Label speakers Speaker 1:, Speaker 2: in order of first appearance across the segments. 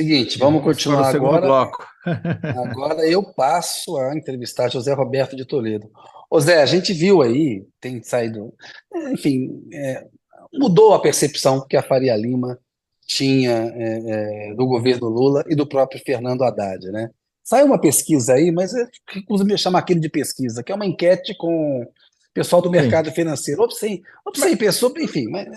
Speaker 1: Seguinte,
Speaker 2: E
Speaker 1: vamos
Speaker 2: vamos para o
Speaker 1: continuar
Speaker 2: segundo
Speaker 1: agora.
Speaker 2: bloco.
Speaker 1: Agora eu passo a entrevistar José Roberto de Toledo. Ô Zé, a gente viu aí, tem saído, enfim, mudou a percepção que a Faria Lima tinha do governo Lula e do próprio Fernando Haddad, né? Saiu uma pesquisa aí, mas eu recuso me chamar aquilo de pesquisa, que é uma enquete com o pessoal do
Speaker 2: Sim.
Speaker 1: mercado financeiro. Ou
Speaker 2: Mas,
Speaker 1: 100 pessoas, enfim, mas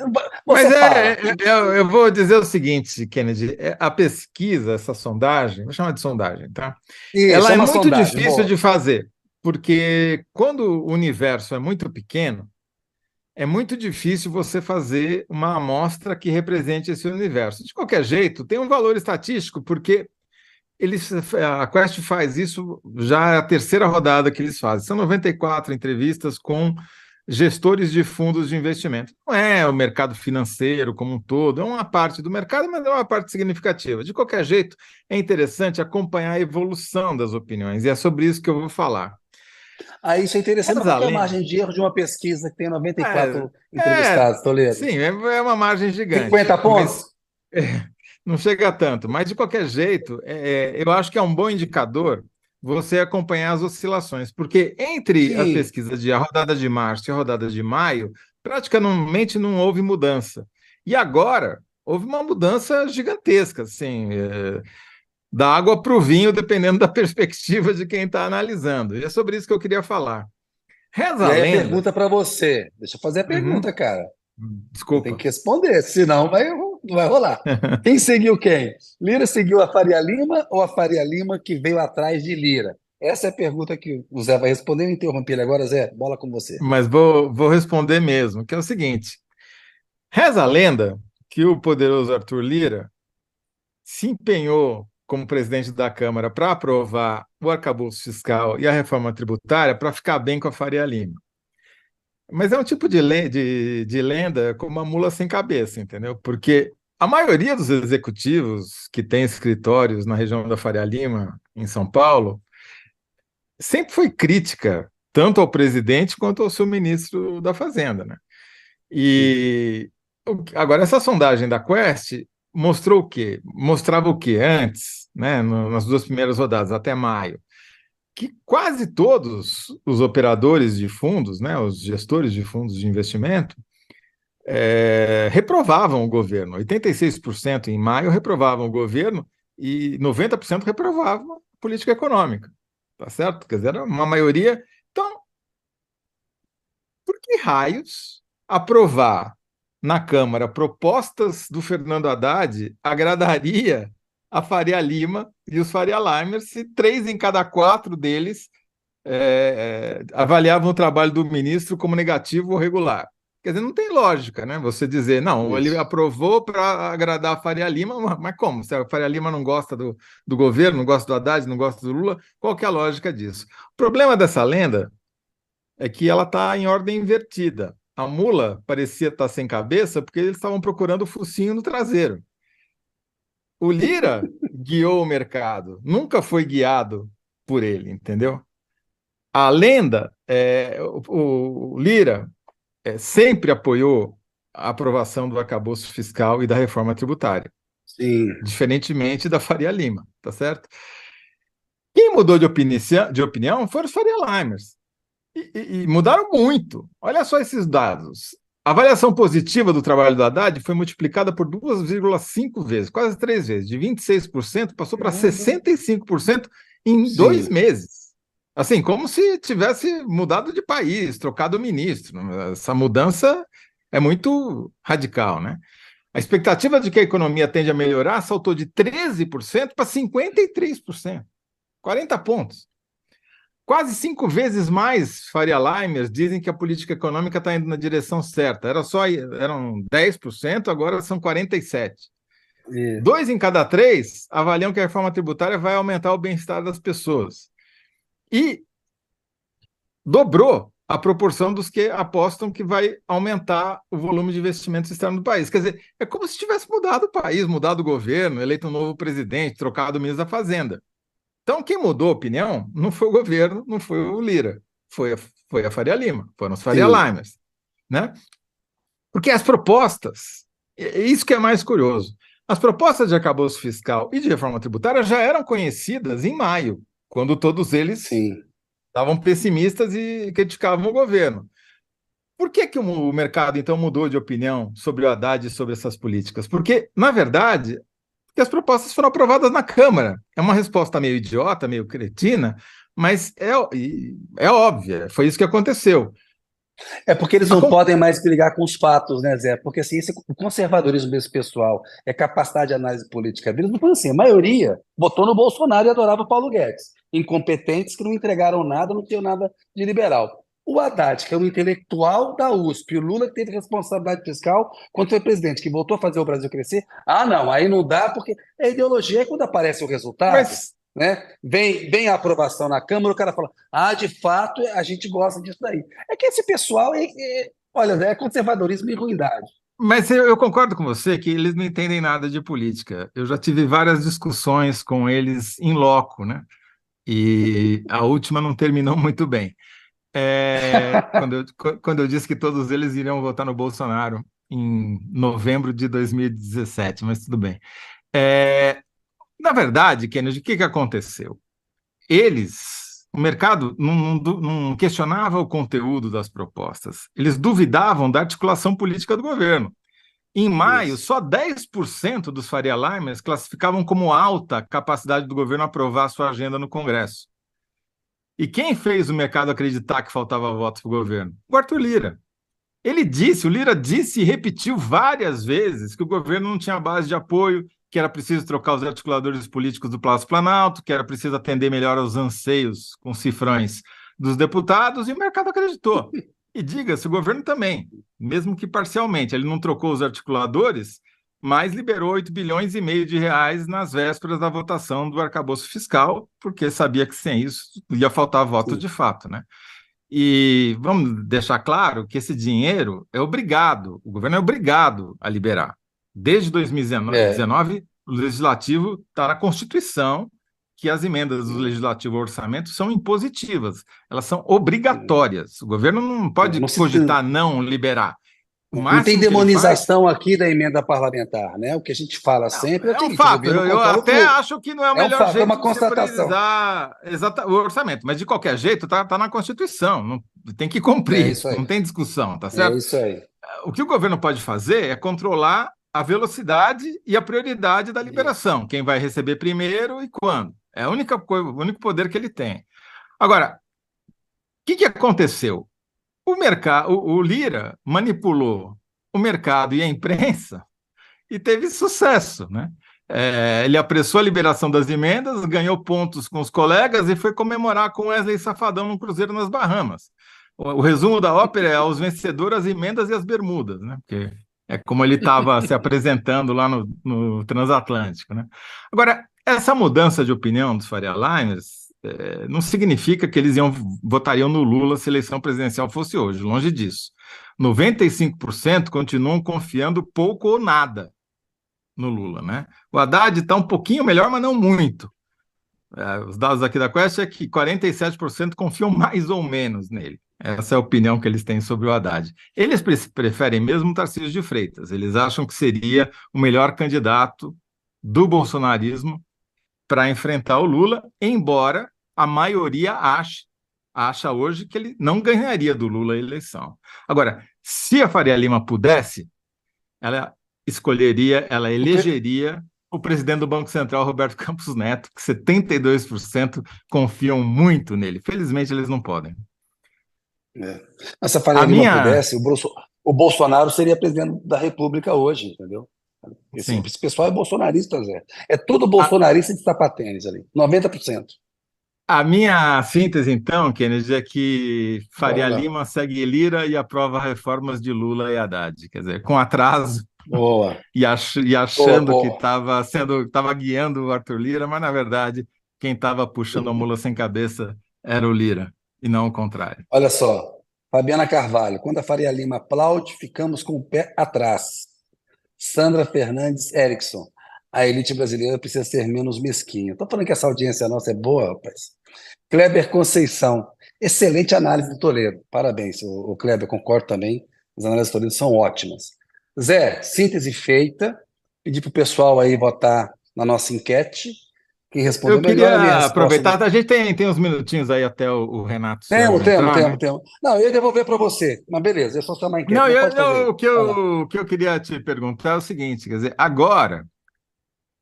Speaker 2: mas
Speaker 1: você fala.
Speaker 2: eu vou dizer o seguinte, Kennedy, a pesquisa, essa sondagem, vou chamar de sondagem, tá?
Speaker 1: Isso,
Speaker 2: Ela
Speaker 1: é
Speaker 2: é
Speaker 1: uma
Speaker 2: muito
Speaker 1: sondagem,
Speaker 2: difícil
Speaker 1: boa.
Speaker 2: de fazer, porque quando o universo é muito pequeno, é muito difícil você fazer uma amostra que represente esse universo. De qualquer jeito, tem um valor estatístico, porque a Quest faz isso já é a terceira rodada que eles fazem. São 94 entrevistas com gestores de fundos de investimento. Não é o mercado financeiro como um todo, é uma parte do mercado, mas é uma parte significativa. De qualquer jeito, é interessante acompanhar a evolução das opiniões, e é sobre isso que eu vou falar.
Speaker 1: Aí isso é interessante, mas
Speaker 2: Reza
Speaker 1: qual
Speaker 2: a
Speaker 1: que é a
Speaker 2: lenda.
Speaker 1: margem de erro de uma pesquisa que tem 94
Speaker 2: É,
Speaker 1: entrevistados, Toledo?
Speaker 2: sim, é uma margem gigante,
Speaker 1: 50 pontos?
Speaker 2: mas não chega a tanto. Mas, de qualquer jeito, eu acho que é um bom indicador você acompanhar as oscilações, porque entre as
Speaker 1: Sim.
Speaker 2: pesquisas de a rodada de março e a rodada de maio, praticamente não houve mudança. E agora houve uma mudança gigantesca, assim, da água para o vinho, dependendo da perspectiva de quem está analisando. E é sobre isso que eu queria falar. Reza
Speaker 1: E
Speaker 2: a
Speaker 1: aí a
Speaker 2: lenda.
Speaker 1: pergunta para você. Deixa eu fazer a
Speaker 2: Uhum,
Speaker 1: pergunta, cara. Você tem
Speaker 2: desculpa.
Speaker 1: que responder, senão não vai rolar. Quem seguiu quem? Lira seguiu a Faria Lima ou a Faria Lima que veio atrás de Lira? Essa é a pergunta que o Zé vai responder. Eu interrompi ele agora, Zé. Bola com você.
Speaker 2: Mas vou responder mesmo, que é o seguinte: reza a lenda que o poderoso Arthur Lira se empenhou como presidente da Câmara para aprovar o arcabouço fiscal e a reforma tributária para ficar bem com a Faria Lima. Mas é um tipo de lenda como uma mula sem cabeça, entendeu? Porque a maioria dos executivos que têm escritórios na região da Faria Lima, em São Paulo, sempre foi crítica tanto ao presidente quanto ao seu ministro da Fazenda, né? E agora, essa sondagem da Quest mostrou o quê? Mostrava o quê antes, né, nas duas primeiras rodadas, até maio, que quase todos os operadores de fundos, né, os gestores de fundos de investimento, reprovavam o governo. 86% em maio reprovavam o governo e 90% reprovavam a política econômica. Tá certo? Quer dizer, era uma maioria. Então, por que raios aprovar na Câmara propostas do Fernando Haddad agradaria a Faria Lima e os Faria Limers se três em cada quatro deles avaliavam o trabalho do ministro como negativo ou regular? Quer dizer, não tem lógica, né? Você dizer, não, ele
Speaker 1: Isso.
Speaker 2: aprovou para agradar a Faria Lima, mas como? Se a Faria Lima não gosta do governo, não gosta do Haddad, não gosta do Lula, qual que é a lógica disso? O problema dessa lenda é que ela está em ordem invertida. A mula parecia estar sem cabeça porque eles estavam procurando o focinho no traseiro. O Lira guiou o mercado, nunca foi guiado por ele, entendeu? A lenda, o Lira sempre apoiou a aprovação do arcabouço fiscal e da reforma tributária,
Speaker 1: Sim.
Speaker 2: diferentemente da Faria Lima, tá certo? Quem mudou de opinião foram os Faria Limers. E mudaram muito. Olha só esses dados. A avaliação positiva do trabalho do Haddad foi multiplicada por 2,5 vezes, quase três vezes. De 26% passou para
Speaker 1: Caramba.
Speaker 2: 65% em dois
Speaker 1: Sim.
Speaker 2: meses. Assim, como se tivesse mudado de país, trocado o ministro. Essa mudança é muito radical, né? A expectativa de que a economia tende a melhorar saltou de 13% para 53%, 40 pontos. Quase cinco vezes mais Faria Limers dizem que a política econômica está indo na direção certa. Eram 10%, agora são 47%.
Speaker 1: Isso.
Speaker 2: Dois em cada três avaliam que a reforma tributária vai aumentar o bem-estar das pessoas. E dobrou a proporção dos que apostam que vai aumentar o volume de investimentos externo do país. Quer dizer, é como se tivesse mudado o país, mudado o governo, eleito um novo presidente, trocado o ministro da Fazenda. Então, quem mudou a opinião não foi o governo, não foi o Lira, foi a Faria Lima, foram os Faria
Speaker 1: Sim.
Speaker 2: Limers, né? Porque as propostas, é isso que é mais curioso, As propostas de arcabouço fiscal e de reforma tributária já eram conhecidas em maio, quando todos eles
Speaker 1: Sim.
Speaker 2: estavam pessimistas e criticavam o governo. Por que que o mercado, então, mudou de opinião sobre o Haddad e sobre essas políticas? Porque, na verdade, que as propostas foram aprovadas na Câmara. É uma resposta meio idiota, meio cretina, mas é óbvia. Foi isso que aconteceu.
Speaker 1: É porque eles
Speaker 2: A
Speaker 1: não
Speaker 2: con-
Speaker 1: podem mais brigar com os fatos, né, Zé? Porque assim, o conservadorismo desse pessoal, é capacidade de análise política deles, não foi assim. A maioria votou no Bolsonaro e adorava o Paulo Guedes. Incompetentes que não entregaram nada, não tinham nada de liberal. O Haddad, que é um intelectual da USP, o Lula que teve responsabilidade fiscal quando foi presidente, que voltou a fazer o Brasil crescer. Ah, não, aí não dá, porque a ideologia é quando aparece o resultado,
Speaker 2: mas,
Speaker 1: né? Vem a aprovação na Câmara, o cara fala, ah, de fato, a gente gosta disso daí. É que esse pessoal, olha, é conservadorismo e ruindade.
Speaker 2: mas eu concordo com você que eles não entendem nada de política. Eu já tive várias discussões com eles em loco, né? E a última não terminou muito bem. Quando eu disse que todos eles iriam votar no Bolsonaro em novembro de 2017, mas tudo bem. É, Na verdade, Kennedy, o que que aconteceu? O mercado não questionava o conteúdo das propostas, eles duvidavam da articulação política do governo. Em maio,
Speaker 1: Isso.
Speaker 2: só 10% dos Faria Limers classificavam como alta a capacidade do governo aprovar sua agenda no Congresso. E quem fez o mercado acreditar que faltava votos para o governo? O Arthur Lira. O Lira disse e repetiu várias vezes que o governo não tinha base de apoio, que era preciso trocar os articuladores políticos do Palácio Planalto, que era preciso atender melhor aos anseios com cifrões dos deputados, e o mercado acreditou. E diga-se, o governo também, mesmo que parcialmente. Ele não trocou os articuladores, mas liberou 8,5 bilhões de reais nas vésperas da votação do arcabouço fiscal, porque sabia que sem isso ia faltar voto
Speaker 1: Sim.
Speaker 2: de fato, né? E vamos deixar claro que esse dinheiro o governo é obrigado a liberar. Desde
Speaker 1: É,
Speaker 2: 2019, o legislativo está na Constituição que as emendas do legislativo ao orçamento são impositivas, elas são obrigatórias. O governo não pode
Speaker 1: não, se,
Speaker 2: cogitar não liberar. O
Speaker 1: não tem
Speaker 2: máximo que ele faz
Speaker 1: demonização aqui da emenda parlamentar, né? O que a gente fala sempre é o
Speaker 2: é um
Speaker 1: seguinte: o
Speaker 2: fato.
Speaker 1: governo
Speaker 2: Eu
Speaker 1: controla o
Speaker 2: até
Speaker 1: fluxo.
Speaker 2: acho que não é o
Speaker 1: É um
Speaker 2: melhor
Speaker 1: fato, é
Speaker 2: jeito
Speaker 1: uma
Speaker 2: de se
Speaker 1: constatação.
Speaker 2: priorizar o orçamento, mas de qualquer jeito tá na Constituição, tem que
Speaker 1: É
Speaker 2: cumprir,
Speaker 1: isso aí.
Speaker 2: não tem discussão, tá
Speaker 1: É
Speaker 2: certo?
Speaker 1: isso aí.
Speaker 2: O que o governo pode fazer é controlar a velocidade e a prioridade da
Speaker 1: Isso.
Speaker 2: liberação, quem vai receber primeiro e quando. É a única coisa, o único poder que ele tem. Agora, o que aconteceu? O Lira manipulou o mercado e a imprensa e teve sucesso, né? Ele apressou a liberação das emendas, ganhou pontos com os colegas e foi comemorar com Wesley Safadão num cruzeiro nas Bahamas. O resumo da ópera é aos vencedores as emendas e as bermudas, né? Porque é como ele estava se apresentando lá no Transatlântico, né? Agora, essa mudança de opinião dos Faria Limers não significa que eles votariam no Lula se a eleição presidencial fosse hoje, longe disso. 95% continuam confiando pouco ou nada no Lula, né? O Haddad está um pouquinho melhor, mas não muito. Os dados aqui da Quest é que 47% confiam mais ou menos nele. Essa é a opinião que eles têm sobre o Haddad. Eles preferem mesmo o Tarcísio de Freitas. Eles acham que seria o melhor candidato do bolsonarismo para enfrentar o Lula, embora a maioria acha hoje que ele não ganharia do Lula a eleição. Agora, se a Faria Lima pudesse, ela ela
Speaker 1: O pre-
Speaker 2: elegeria o presidente do Banco Central, Roberto Campos Neto, que 72% confiam muito nele. Felizmente, eles não podem.
Speaker 1: é. Mas se a Faria
Speaker 2: A
Speaker 1: Lima
Speaker 2: minha.
Speaker 1: pudesse, o Bolsonaro seria presidente da República hoje, entendeu?
Speaker 2: Sim.
Speaker 1: Esse pessoal é bolsonarista, Zé. É tudo
Speaker 2: A,
Speaker 1: bolsonarista de sapatênis ali, 90%.
Speaker 2: a minha síntese, então, Kennedy, é que
Speaker 1: Bora
Speaker 2: Faria
Speaker 1: lá.
Speaker 2: Lima segue Lira e aprova reformas de Lula e Haddad. Quer dizer, com atraso
Speaker 1: Boa,
Speaker 2: e
Speaker 1: boa,
Speaker 2: achando que
Speaker 1: boa.
Speaker 2: estava guiando o Arthur Lira, mas na verdade quem estava puxando a mula sem cabeça era o Lira, e não o contrário.
Speaker 1: Olha só, Fabiana Carvalho, quando a Faria Lima aplaude, ficamos com o pé atrás. Sandra Fernandes Erickson, a elite brasileira precisa ser menos mesquinha. Estou falando que essa audiência nossa é boa, rapaz. Kleber Conceição, excelente análise do Toledo. Parabéns, o Kleber, concordo também. As análises do Toledo são ótimas. Zé, síntese feita. pedir para o pessoal aí votar na nossa enquete. Quem
Speaker 2: Eu
Speaker 1: respondeu melhor a minha
Speaker 2: queria
Speaker 1: resposta.
Speaker 2: aproveitar, a gente tem uns minutinhos aí até o Renato
Speaker 1: Temos,
Speaker 2: César
Speaker 1: temos,
Speaker 2: entrar,
Speaker 1: temos,
Speaker 2: né?
Speaker 1: temos. Não, eu ia devolver para você, mas beleza, eu só chamar a enquete,
Speaker 2: Não,
Speaker 1: mas pode fazer aí.
Speaker 2: o que
Speaker 1: Vai lá.
Speaker 2: o que eu queria te perguntar é o seguinte, quer dizer, agora,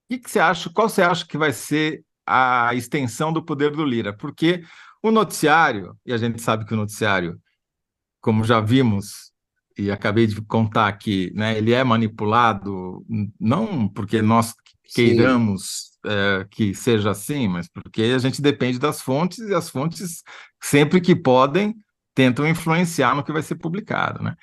Speaker 2: que você acha, qual você acha que vai ser a extensão do poder do Lira? Porque o noticiário, e a gente sabe que o noticiário, como já vimos, e acabei de contar aqui, né, ele é manipulado, não porque nós
Speaker 1: Sim,
Speaker 2: queiramos que seja assim, mas porque a gente depende das fontes, e as fontes, sempre que podem, tentam influenciar no que vai ser publicado, né?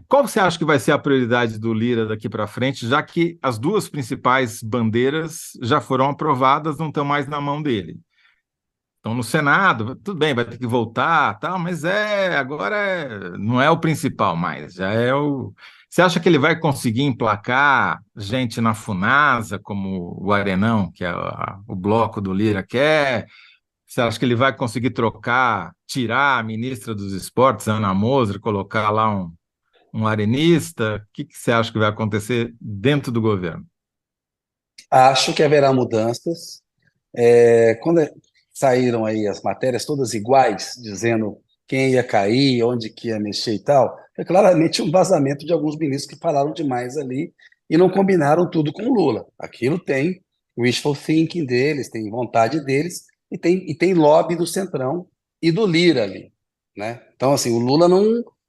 Speaker 2: Qual você acha que vai ser a prioridade do Lira daqui para frente, já que as duas principais bandeiras já foram aprovadas, não estão mais na mão dele? Estão no Senado, tudo bem, vai ter que voltar, tal, mas não é o principal mais, já é o. Você acha que ele vai conseguir emplacar gente na Funasa, como o Arenão, que é o bloco do Lira quer? Você acha que ele vai conseguir tirar a ministra dos Esportes, Ana Moser, colocar lá um arenista? O que você acha que vai acontecer dentro do governo?
Speaker 1: acho que haverá mudanças. Quando saíram aí as matérias todas iguais, dizendo quem ia cair, onde que ia mexer e tal, foi claramente um vazamento de alguns ministros que falaram demais ali e não combinaram tudo com o Lula. Aquilo tem wishful thinking deles, tem vontade deles e tem lobby do Centrão e do Lira ali, né? Então, assim, o Lula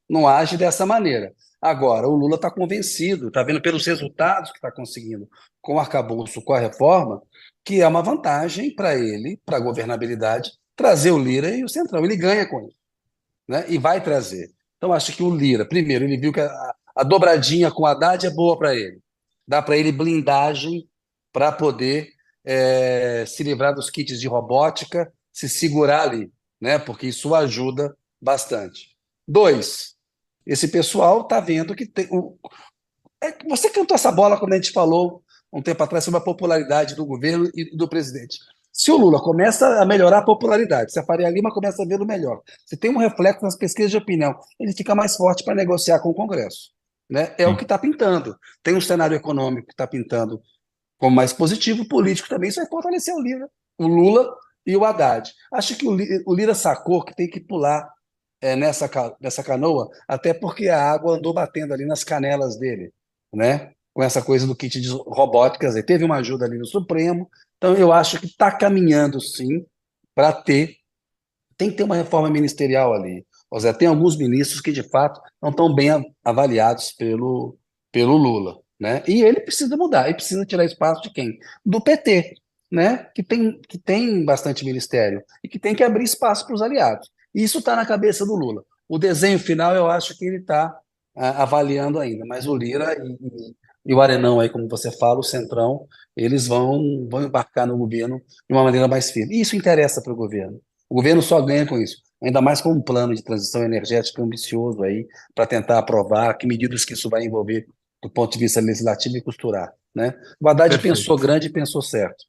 Speaker 1: não age dessa maneira. Agora, o Lula está convencido, está vendo pelos resultados que está conseguindo com o arcabouço, com a reforma, que é uma vantagem para ele, para a governabilidade, trazer o Lira e o Centrão. Ele ganha com isso, né? E vai trazer. Então, acho que o Lira, primeiro, ele viu que a dobradinha com o Haddad é boa para ele. Dá para ele blindagem para poder se livrar dos kits de robótica, se segurar ali, né? Porque isso ajuda bastante. Dois, esse pessoal está vendo que tem. Você cantou essa bola quando a gente falou um tempo atrás sobre a popularidade do governo e do presidente. Se o Lula começa a melhorar a popularidade, se a Faria Lima começa a ver o melhor, se tem um reflexo nas pesquisas de opinião, ele fica mais forte para negociar com o Congresso. Né? É o que
Speaker 2: Sim,
Speaker 1: está pintando. Tem um cenário econômico que está pintando como mais positivo, político também. Isso vai fortalecer o Lula e o Haddad. Acho que o Lira sacou que tem que pular nessa canoa, até porque a água andou batendo ali nas canelas dele, né? Com essa coisa do kit de robóticas, aí teve uma ajuda ali no Supremo, então eu acho que está caminhando sim para tem que ter uma reforma ministerial ali. Ou seja, tem alguns ministros que de fato não estão bem avaliados pelo Lula, né? E ele precisa mudar, e precisa tirar espaço de quem? Do PT, né? Que tem bastante ministério e que tem que abrir espaço para os aliados. E isso está na cabeça do Lula. O desenho final eu acho que ele está avaliando ainda, mas o Lira e o Arenão aí, como você fala, o Centrão, eles vão embarcar no governo de uma maneira mais firme. E isso interessa para o governo. O governo só ganha com isso, ainda mais com um plano de transição energética ambicioso aí, para tentar aprovar que medidas que isso vai envolver do ponto de vista legislativo e costurar, né? O Haddad pensou
Speaker 2: perfeito.
Speaker 1: grande e pensou certo.